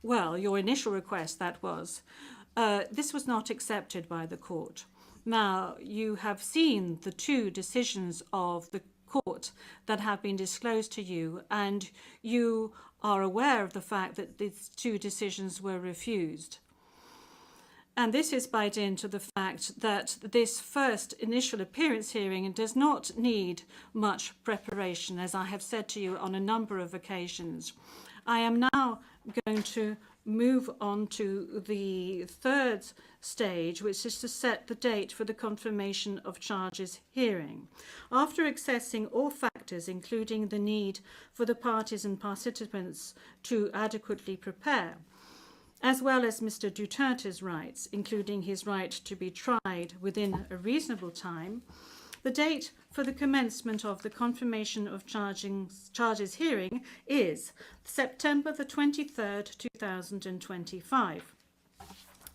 well, your initial request, that was, this was not accepted by the court. Now, you have seen the two decisions of the court that have been disclosed to you, and you are aware of the fact that these two decisions were refused. And this is by dint of the fact that this first initial appearance hearing does not need much preparation, as I have said to you on a number of occasions. I am now going to move on to the third stage, which is to set the date for the confirmation of charges hearing. After assessing all factors, including the need for the parties and participants to adequately prepare, as well as Mr. Duterte's rights, including his right to be tried within a reasonable time, the date for the commencement of the confirmation of charges hearing is September the 23rd, 2025.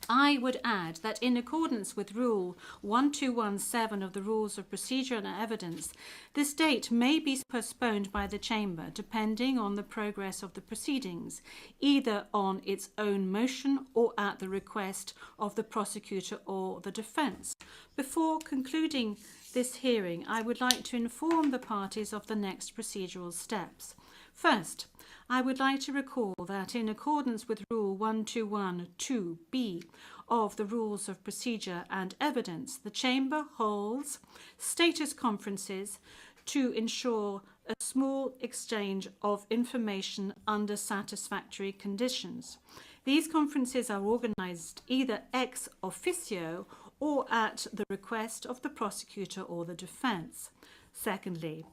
I would add that in accordance with Rule 1217 of the Rules of Procedure and Evidence, this date may be postponed by the Chamber depending on the progress of the proceedings, either on its own motion or at the request of the prosecutor or the defence. Before concluding this hearing, I would like to inform the parties of the next procedural steps. First, I would like to recall that in accordance with Rule 1212B of the Rules of Procedure and Evidence, the Chamber holds status conferences to ensure a small exchange of information under satisfactory conditions. These conferences are organised either ex officio or at the request of the prosecutor or the defence. Secondly,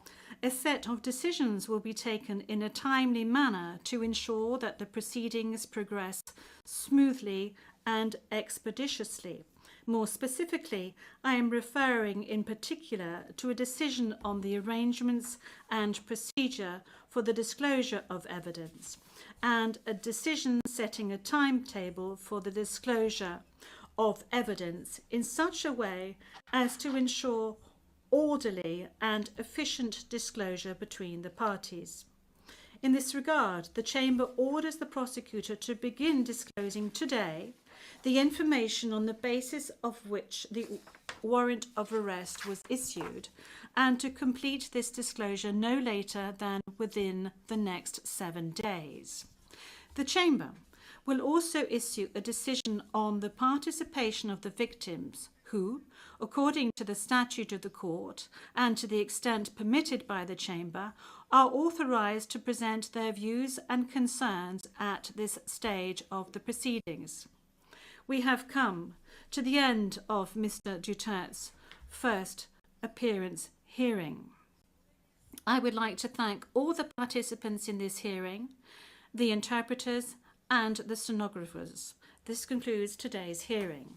a set of decisions will be taken in a timely manner to ensure that the proceedings progress smoothly and expeditiously. More specifically, I am referring in particular to a decision on the arrangements and procedure for the disclosure of evidence, and a decision setting a timetable for the disclosure of evidence in such a way as to ensure orderly and efficient disclosure between the parties. In this regard, the Chamber orders the prosecutor to begin disclosing today the information on the basis of which the warrant of arrest was issued, and to complete this disclosure no later than within the next 7 days. The Chamber will also issue a decision on the participation of the victims who, according to the statute of the court and to the extent permitted by the Chamber, are authorised to present their views and concerns at this stage of the proceedings. We have come to the end of Mr. Duterte's first appearance hearing. I would like to thank all the participants in this hearing, the interpreters and the stenographers. This concludes today's hearing.